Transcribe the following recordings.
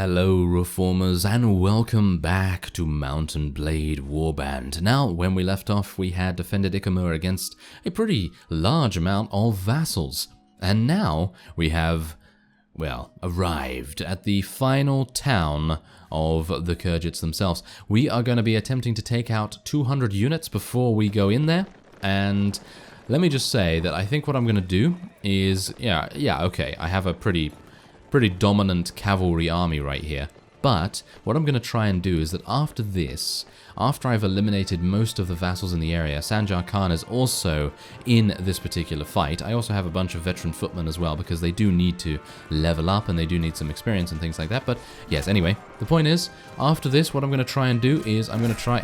Hello Reformers and welcome back to Mountain Blade Warband. Now, when we left off, we had defended Ikamur against a pretty large amount of vassals. And now we have, well, arrived at the final town of the Khergits themselves. We are going to be attempting to take out 200 units before we go in there. And let me just say that I think what I'm going to do is, okay, I have a pretty dominant cavalry army right here. But what I'm going to try and do is that after this, after I've eliminated most of the vassals in the area, Sanjar Khan is also in this particular fight. I also have a bunch of veteran footmen as well because they do need to level up and they do need some experience and things like that. But yes, anyway, the point is, after this, what I'm going to try and do is I'm going to try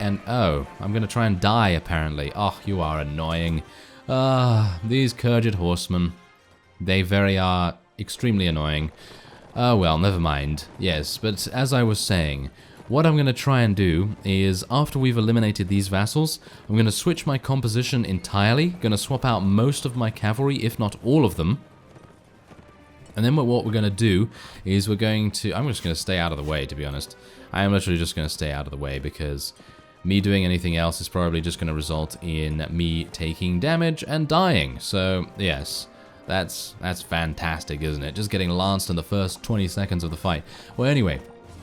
and die apparently. Oh, you are annoying. These Khergit horsemen, they are extremely annoying. Oh well, never mind. Yes, but as I was saying, what I'm going to try and do is, after we've eliminated these vassals, I'm going to switch my composition entirely, going to swap out most of my cavalry, if not all of them. And then what we're going to do is I'm just going to stay out of the way, to be honest. I am literally just going to stay out of the way because me doing anything else is probably just going to result in me taking damage and dying. So, yes. That's fantastic, isn't it? Just getting lanced in the first 20 seconds of the fight. Well, anyway,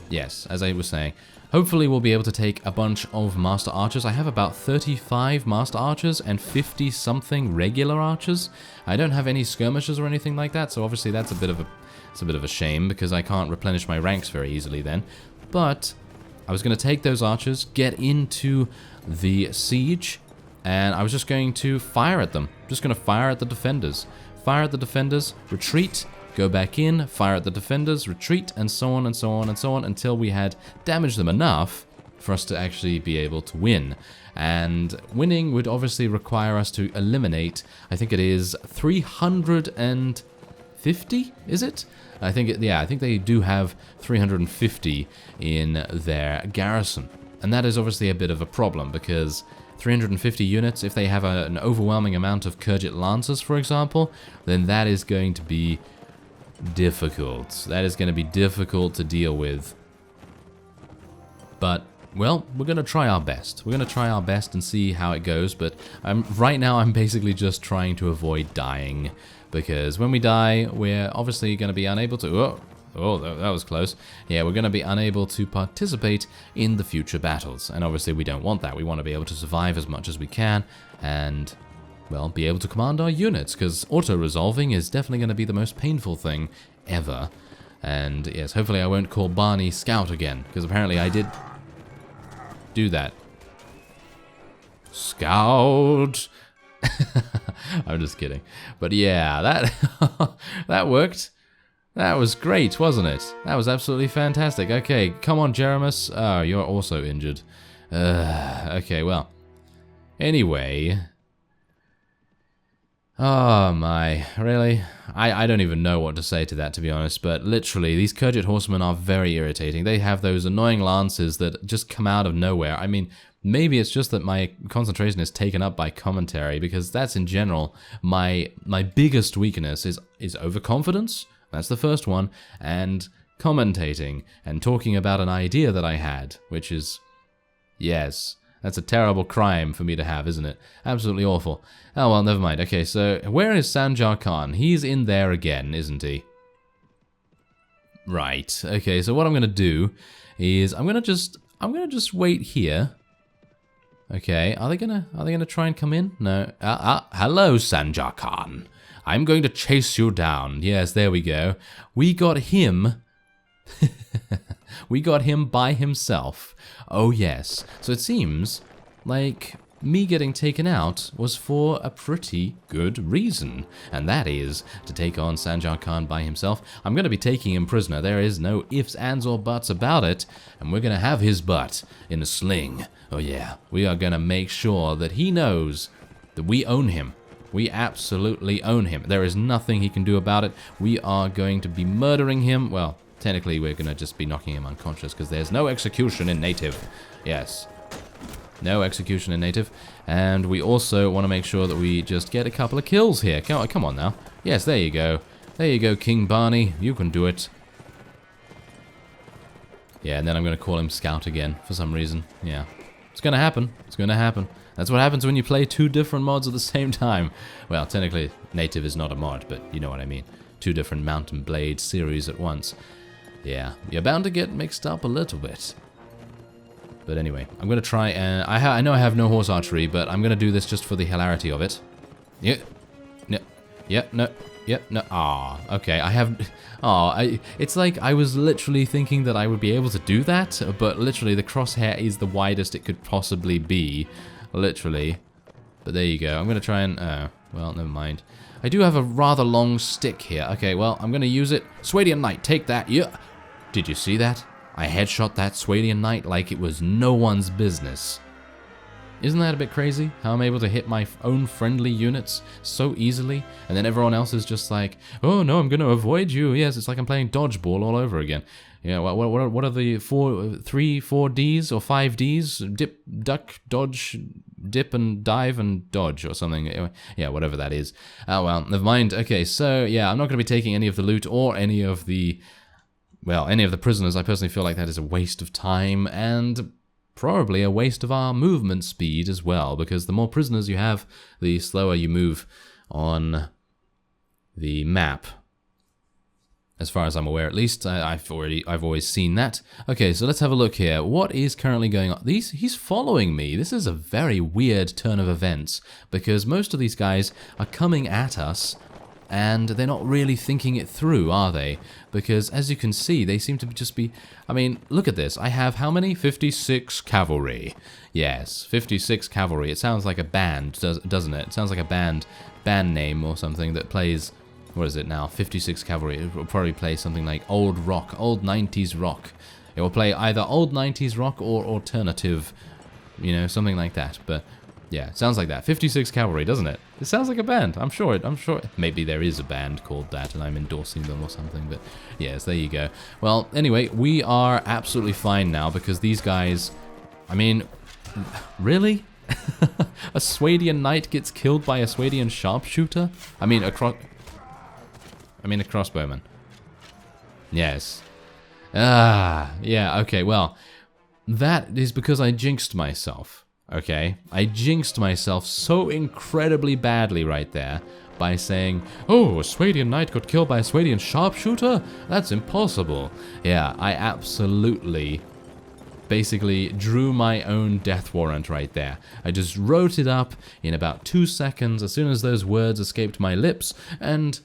yes, as I was saying, hopefully we'll be able to take a bunch of Master Archers. I have about 35 Master Archers and 50-something regular Archers. I don't have any skirmishers or anything like that, so obviously that's a bit of a shame because I can't replenish my ranks very easily then. But I was going to take those Archers, get into the siege, and I was just going to fire at them. Just going to fire at the defenders. Fire at the defenders, retreat, go back in, fire at the defenders, retreat, and so on and so on and so on until we had damaged them enough for us to actually be able to win. And winning would obviously require us to eliminate, I think it is 350, is it? I think they do have 350 in their garrison. And that is obviously a bit of a problem because 350 units, if they have an overwhelming amount of Khergit Lancers, for example, then that is going to be difficult. That is going to be difficult to deal with. But, well, we're going to try our best. We're going to try our best and see how it goes, but right now I'm basically just trying to avoid dying, because when we die, we're obviously going to be unable to... Oh, that was close. Yeah, we're going to be unable to participate in the future battles. And obviously we don't want that. We want to be able to survive as much as we can and, well, be able to command our units, because auto-resolving is definitely going to be the most painful thing ever. And yes, hopefully I won't call Barney Scout again, because apparently I did do that. Scout! I'm just kidding. But yeah, that worked. That was great, wasn't it? That was absolutely fantastic. Okay, come on, Jeremus. Oh, you're also injured. Okay, well. Anyway. Oh my, really? I don't even know what to say to that, to be honest, but literally, these Khergit horsemen are very irritating. They have those annoying lances that just come out of nowhere. I mean, maybe it's just that my concentration is taken up by commentary, because that's in general my biggest weakness is overconfidence. That's the first one, and commentating and talking about an idea that I had, which is, yes, that's a terrible crime for me to have, isn't it? Absolutely awful. Oh well, never mind. Okay, so where is Sanjar Khan? He's in there again, isn't he? Right. Okay, so what I'm gonna do is I'm gonna just wait here. Okay, are they gonna try and come in? No. Hello, Sanjar Khan. I'm going to chase you down. Yes, there we go. We got him. We got him by himself. Oh, yes. So it seems like me getting taken out was for a pretty good reason. And that is to take on Sanjar Khan by himself. I'm going to be taking him prisoner. There is no ifs, ands, or buts about it. And we're going to have his butt in a sling. Oh, yeah. We are going to make sure that he knows that we own him. We absolutely own him. There is nothing he can do about it. We are going to be murdering him. Well, technically we're going to just be knocking him unconscious because there's no execution in native. Yes. No execution in native. And we also want to make sure that we just get a couple of kills here. Come on now. Yes, there you go. There you go, King Barney. You can do it. Yeah, and then I'm going to call him Scout again for some reason. Yeah. It's going to happen. It's going to happen. That's what happens when you play 2 different mods at the same time. Well, technically, Native is not a mod, but you know what I mean. 2 different Mount and Blade series at once. Yeah, you're bound to get mixed up a little bit. But anyway, I'm going to try and... I know I have no horse archery, but I'm going to do this just for the hilarity of it. Yeah. No. Yeah, no. Yeah, no. Ah, okay. I have... it's like I was literally thinking that I would be able to do that, but literally the crosshair is the widest it could possibly be. Literally. But there you go. I'm going to try and... well, never mind. I do have a rather long stick here. Okay, well, I'm going to use it. Swadian Knight, take that. Yeah. Did you see that? I headshot that Swadian Knight like it was no one's business. Isn't that a bit crazy? How I'm able to hit my own friendly units so easily, and then everyone else is just like, oh no, I'm going to avoid you. Yes, it's like I'm playing dodgeball all over again. Yeah, what are the 4 Ds or 5 Ds? Dip, duck, dodge, dip and dive and dodge or something. Yeah, whatever that is. Oh well, never mind. Okay, so yeah, I'm not going to be taking any of the loot or any of the... well, any of the prisoners. I personally feel like that is a waste of time and probably a waste of our movement speed as well, because the more prisoners you have, the slower you move on the map. As far as I'm aware, at least, I've always seen that. Okay, so let's have a look here. What is currently going on? He's following me. This is a very weird turn of events, because most of these guys are coming at us, and they're not really thinking it through, are they? Because, as you can see, they seem to just be... I mean, look at this. I have how many? 56 cavalry. Yes, 56 cavalry. It sounds like a band, doesn't it? It sounds like a band name or something that plays... what is it now? 56 cavalry. It will probably play something like old rock, old 90s rock. It will play either old 90s rock or alternative, you know, something like that. But... yeah, it sounds like that. 56 Cavalry, doesn't it? It sounds like a band. I'm sure. Maybe there is a band called that and I'm endorsing them or something. But yes, there you go. Well, anyway, we are absolutely fine now because these guys... I mean, really? A Swadian Knight gets killed by a Swadian sharpshooter? I mean, a crossbowman. Yes. Yeah, okay, well, that is because I jinxed myself. Okay, I jinxed myself so incredibly badly right there by saying, oh, a Swadian Knight got killed by a Swadian sharpshooter? That's impossible. Yeah, I absolutely basically drew my own death warrant right there. I just wrote it up in about 2 seconds as soon as those words escaped my lips, and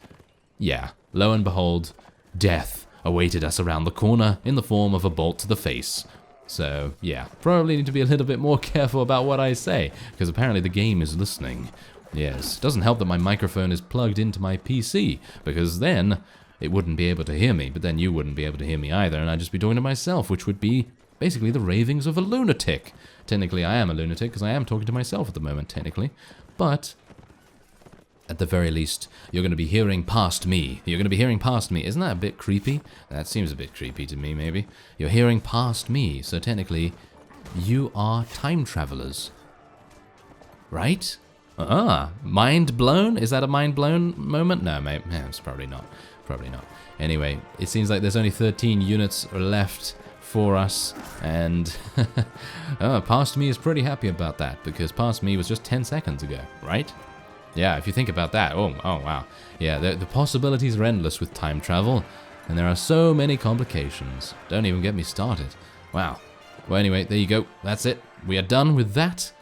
yeah, lo and behold, death awaited us around the corner in the form of a bolt to the face. So, yeah, probably need to be a little bit more careful about what I say, because apparently the game is listening. Yes, it doesn't help that my microphone is plugged into my PC, because then it wouldn't be able to hear me, but then you wouldn't be able to hear me either, and I'd just be talking to myself, which would be basically the ravings of a lunatic. Technically, I am a lunatic, because I am talking to myself at the moment, technically, but... at the very least, you're going to be hearing past me. You're going to be hearing past me. Isn't that a bit creepy? That seems a bit creepy to me, maybe. You're hearing past me, so technically, you are time travelers. Right? Mind blown? Is that a mind blown moment? No, mate. It's probably not. Probably not. Anyway, it seems like there's only 13 units left for us, and past me is pretty happy about that, because past me was just 10 seconds ago, right? Yeah, if you think about that, oh wow. Yeah, the possibilities are endless with time travel, and there are so many complications. Don't even get me started. Wow. Well, anyway, there you go. That's it. We are done with that.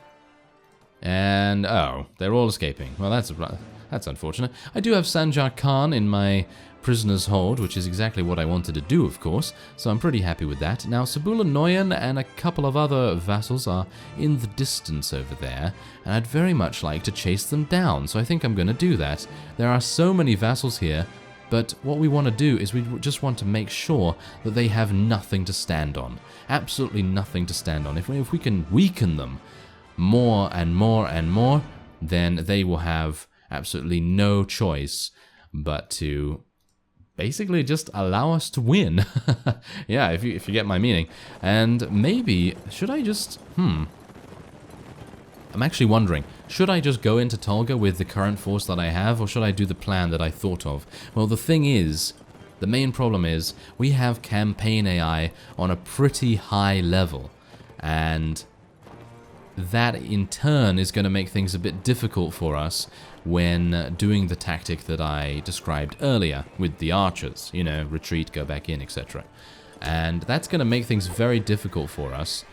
And, oh, they're all escaping. Well, that's unfortunate. I do have Sanjar Khan in my prisoner's hold, which is exactly what I wanted to do, of course, so I'm pretty happy with that. Now, Sabula Noyan and a couple of other vassals are in the distance over there, and I'd very much like to chase them down, so I think I'm going to do that. There are so many vassals here, but what we want to do is we just want to make sure that they have nothing to stand on. Absolutely nothing to stand on. If we can weaken them more and more and more, then they will have absolutely no choice but to basically just allow us to win. Yeah, if you get my meaning. And maybe, should I just... I'm actually wondering, should I just go into Tolga with the current force that I have, or should I do the plan that I thought of? Well, the thing is, The main problem is we have campaign AI on a pretty high level, and that in turn is going to make things a bit difficult for us when doing the tactic that I described earlier with the archers, you know, retreat, go back in, etc. And that's going to make things very difficult for us,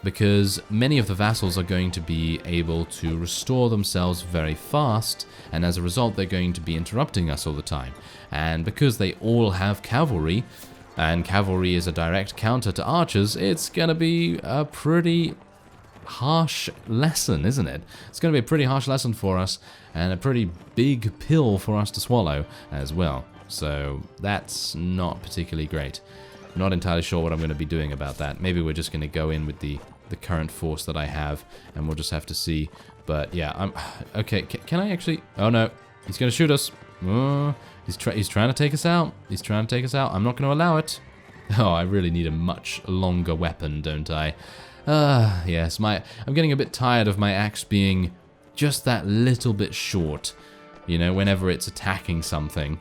because many of the vassals are going to be able to restore themselves very fast, and as a result they're going to be interrupting us all the time. And because they all have cavalry, and cavalry is a direct counter to archers, it's going to be a pretty harsh lesson, isn't it? It's going to be a pretty harsh lesson for us, and a pretty big pill for us to swallow as well. So that's not particularly great. I'm not entirely sure what I'm going to be doing about that. Maybe we're just going to go in with the current force that I have, and we'll just have to see. But yeah, I'm okay. Can I actually? Oh no, he's going to shoot us. He's trying to take us out. He's trying to take us out. I'm not going to allow it. Oh, I really need a much longer weapon, don't I? Yes, I'm getting a bit tired of my axe being just that little bit short, you know, whenever it's attacking something.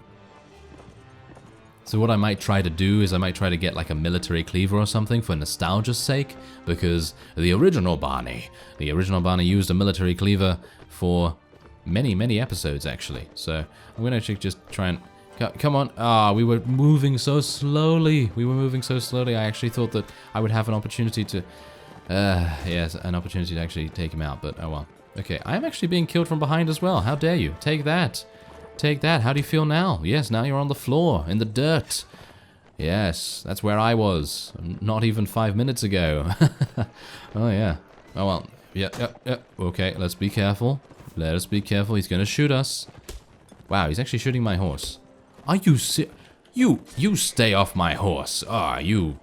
So what I might try to do is I might try to get like a military cleaver or something for nostalgia's sake, because the original Barney used a military cleaver for many episodes actually. So I'm going to actually just try and... Come on. We were moving so slowly. I actually thought that I would have an opportunity to... yes, an opportunity to actually take him out, but oh well. Okay, I am actually being killed from behind as well. How dare you? Take that. Take that. How do you feel now? Yes, now you're on the floor, in the dirt. Yes, that's where I was. Not even 5 minutes ago. Oh, yeah. Oh, well. Yeah. Okay, let's be careful. Let us be careful. He's going to shoot us. Wow, he's actually shooting my horse. Are you You stay off my horse. Ah, you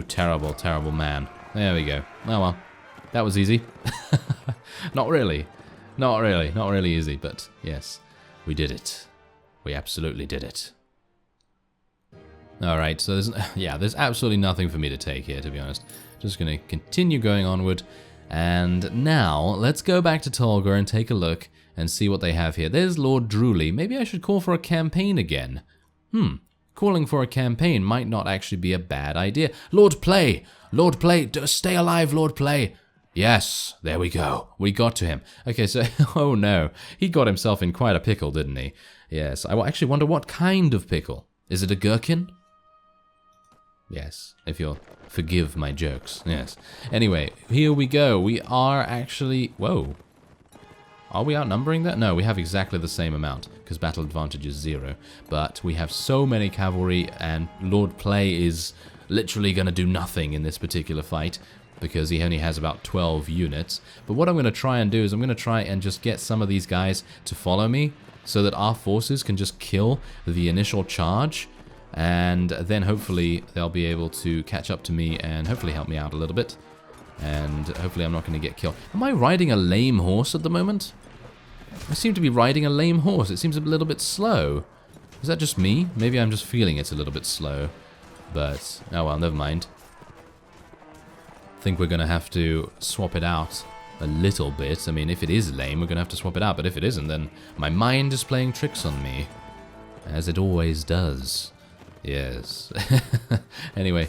terrible, terrible man. There we go. Oh, well. That was easy. Not really. Not really easy, but yes. We did it. We absolutely did it. Alright, so there's absolutely nothing for me to take here, to be honest. Just going to continue going onward. And now, let's go back to Tolga and take a look and see what they have here. There's Lord Drewley. Maybe I should call for a campaign again. Calling for a campaign might not actually be a bad idea. Lord Play! Lord Play! Stay alive, Lord Play! Yes, there we go. We got to him. Okay, so, oh no. He got himself in quite a pickle, didn't he? Yes, I actually wonder what kind of pickle. Is it a gherkin? Yes, if you'll forgive my jokes. Yes. Anyway, here we go. We are actually... Whoa. Are we outnumbering that? No, we have exactly the same amount, because battle advantage is 0. But we have so many cavalry, and Lord Play is literally going to do nothing in this particular fight, because he only has about 12 units. But what I'm going to try and do is I'm going to try and just get some of these guys to follow me, so that our forces can just kill the initial charge, and then hopefully they'll be able to catch up to me and hopefully help me out a little bit. And hopefully I'm not going to get killed. Am I riding a lame horse at the moment? I seem to be riding a lame horse. It seems a little bit slow. Is that just me? Maybe I'm just feeling it's a little bit slow. But, oh well, never mind. I think we're going to have to swap it out a little bit. I mean, if it is lame, we're going to have to swap it out. But if it isn't, then my mind is playing tricks on me. As it always does. Yes. Anyway.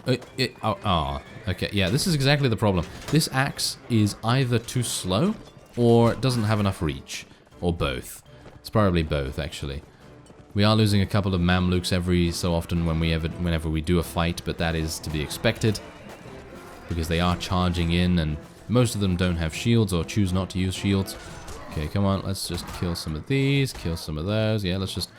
Okay, yeah, this is exactly the problem. This axe is either too slow, or doesn't have enough reach. Or both. It's probably both, actually. We are losing a couple of Mamluks every so often whenever we do a fight, but that is to be expected. Because they are charging in, and most of them don't have shields or choose not to use shields. Okay, come on, let's just kill some of these, kill some of those. Yeah, let's just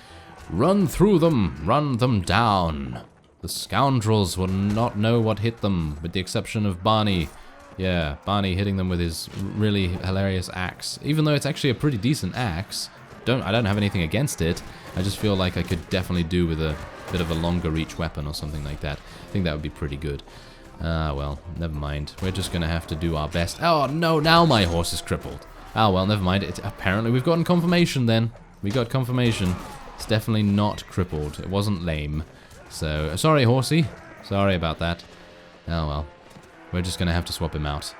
run through them, run them down. The scoundrels will not know what hit them, with the exception of Barney. Yeah, Barney hitting them with his really hilarious axe. Even though it's actually a pretty decent axe. I don't have anything against it. I just feel like I could definitely do with a bit of a longer reach weapon or something like that. I think that would be pretty good. Well, never mind. We're just going to have to do our best. Oh, no, now my horse is crippled. Oh, well, never mind. Apparently we've gotten confirmation then. We got confirmation. It's definitely not crippled. It wasn't lame. So, sorry, horsey. Sorry about that. Oh, well. We're just going to have to swap him out.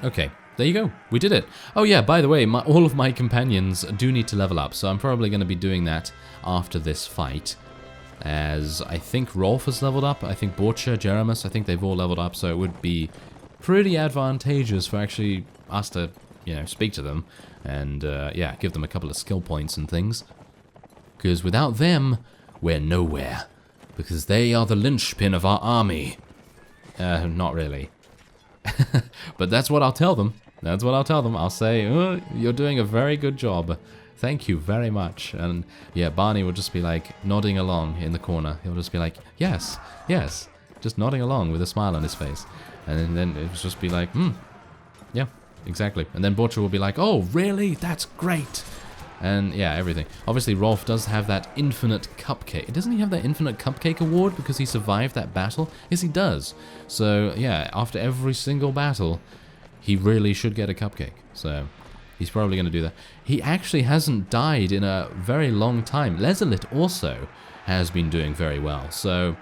Okay, there you go. We did it. Oh yeah, by the way, all of my companions do need to level up, so I'm probably going to be doing that after this fight. As I think Rolf has leveled up, I think Borcha, Jeremus, I think they've all leveled up, so it would be pretty advantageous for actually us to, you know, speak to them and, yeah, give them a couple of skill points and things. Because without them, we're nowhere. Because they are the linchpin of our army. Not really. But that's what I'll tell them. That's what I'll tell them. I'll say, oh, you're doing a very good job. Thank you very much. And yeah, Barney will just be like nodding along in the corner. He'll just be like, yes, yes. Just nodding along with a smile on his face. And then it'll just be like, yeah, exactly. And then Borcha will be like, oh, really? That's great. And yeah, everything. Obviously, Rolf does have that infinite cupcake. Doesn't he have that infinite cupcake award because he survived that battle? Yes, he does. So yeah, after every single battle, he really should get a cupcake. So he's probably going to do that. He actually hasn't died in a very long time. Lezelit also has been doing very well. So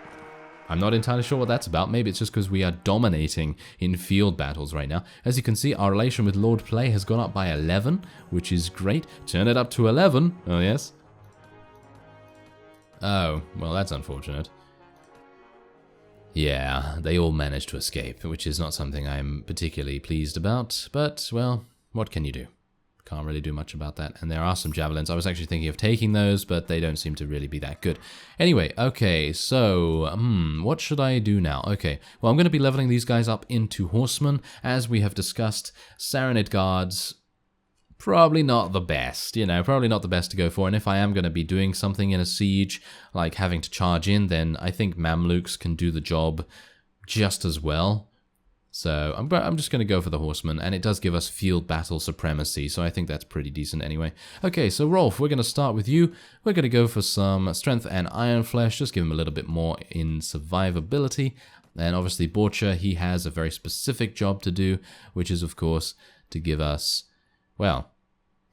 I'm not entirely sure what that's about. Maybe it's just because we are dominating in field battles right now. As you can see, our relation with Lord Play has gone up by 11, which is great. Turn it up to 11. Oh, yes. Oh, well, that's unfortunate. Yeah, they all managed to escape, which is not something I'm particularly pleased about. But, well, what can you do? Can't really do much about that. And there are some javelins. I was actually thinking of taking those, but they don't seem to really be that good. Anyway, okay, so, what should I do now? Okay, well, I'm going to be leveling these guys up into horsemen. As we have discussed, Saranid guards, probably not the best, you know, probably not the best to go for. And if I am going to be doing something in a siege, like having to charge in, then I think Mamluks can do the job just as well. So I'm just going to go for the horseman, and it does give us field battle supremacy, so I think that's pretty decent anyway. Okay, so Rolf, we're going to start with you. We're going to go for some strength and iron flesh, just give him a little bit more in survivability. And obviously Borcha, he has a very specific job to do, which is of course to give us, well,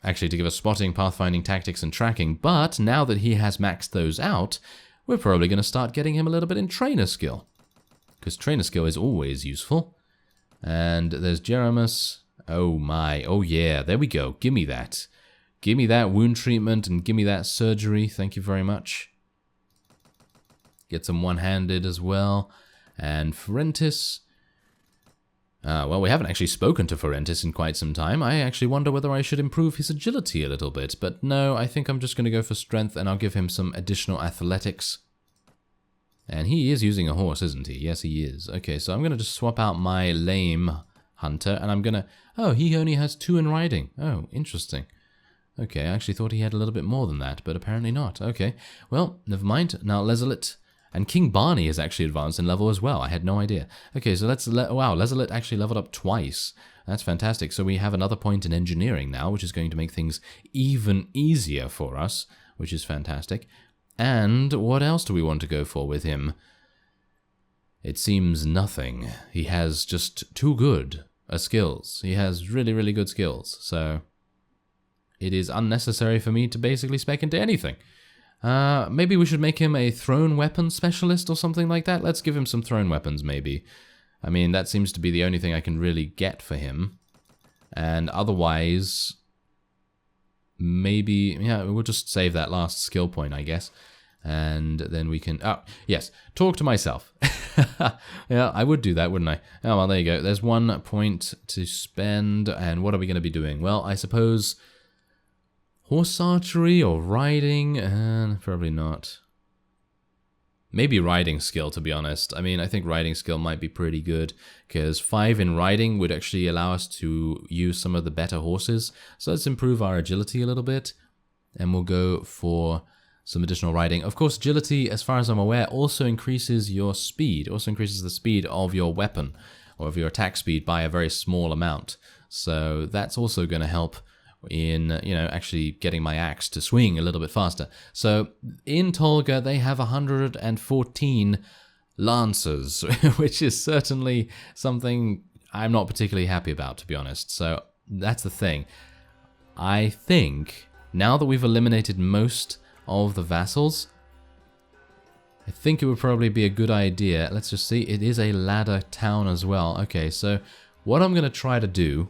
actually to give us spotting, pathfinding, tactics, and tracking. But now that he has maxed those out, we're probably going to start getting him a little bit in trainer skill, because trainer skill is always useful. And there's Jeremus. Oh my, oh yeah, there we go. Give me that. Give me that wound treatment and give me that surgery. Thank you very much. Get some one-handed as well. And Ferentis. Well, we haven't actually spoken to Ferentis in quite some time. I actually wonder whether I should improve his agility a little bit. But no, I think I'm just going to go for strength, and I'll give him some additional athletics. And he is using a horse, isn't he? Yes, he is. Okay, so I'm going to just swap out my lame hunter, and I'm going to... Oh, he only has 2 in riding. Oh, interesting. Okay, I actually thought he had a little bit more than that, but apparently not. Okay, well, never mind. Now, Lezelit. And King Barney has actually advanced in level as well. I had no idea. Okay, so let's... Wow, Lezelit actually leveled up twice. That's fantastic. So we have another point in engineering now, which is going to make things even easier for us, which is fantastic. And what else do we want to go for with him? It seems nothing. He has just too good skills. He has really, really good skills. So it is unnecessary for me to basically spec into anything. Maybe we should make him a thrown weapon specialist or something like that. Let's give him some thrown weapons, maybe. I mean, that seems to be the only thing I can really get for him. And otherwise... maybe, yeah, we'll just save that last skill point, I guess. And then we can, oh, yes, talk to myself. Yeah, I would do that, wouldn't I? Oh, well, there you go. There's 1 point to spend. And what are we going to be doing? Well, I suppose horse archery or riding? Probably not. Maybe riding skill, to be honest. I mean, I think riding skill might be pretty good, because 5 in riding would actually allow us to use some of the better horses. So let's improve our agility a little bit, and we'll go for some additional riding. Of course, agility, as far as I'm aware, also increases your speed, also increases the speed of your weapon, or of your attack speed by a very small amount. So that's also going to help in, you know, actually getting my axe to swing a little bit faster. So in Tolga, they have 114 lancers, which is certainly something I'm not particularly happy about, to be honest. So that's the thing. I think now that we've eliminated most of the vassals, I think it would probably be a good idea. Let's just see. It is a ladder town as well. Okay, so what I'm going to try to do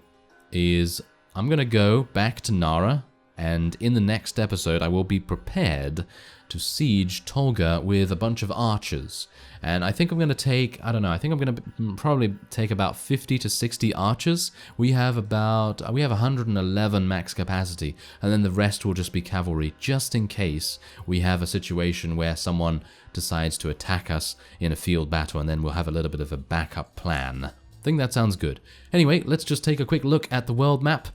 is I'm going to go back to Nara, and in the next episode I will be prepared to siege Tolga with a bunch of archers. And I think I'm going to take, I don't know, I think I'm going to probably take about 50 to 60 archers. We have 111 max capacity, and then the rest will just be cavalry, just in case we have a situation where someone decides to attack us in a field battle, and then we'll have a little bit of a backup plan. I think that sounds good. Anyway, let's just take a quick look at the world map,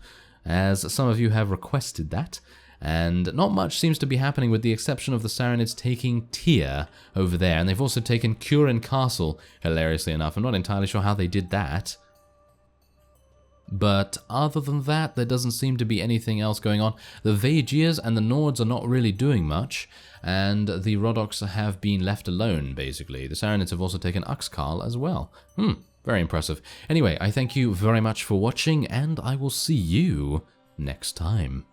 as some of you have requested that. And not much seems to be happening with the exception of the Saranids taking Tyr over there. And they've also taken Kurin Castle, hilariously enough. I'm not entirely sure how they did that. But other than that, there doesn't seem to be anything else going on. The Vaegirs and the Nords are not really doing much. And the Rodoks have been left alone, basically. The Saranids have also taken Uxkhal as well. Very impressive. Anyway, I thank you very much for watching, and I will see you next time.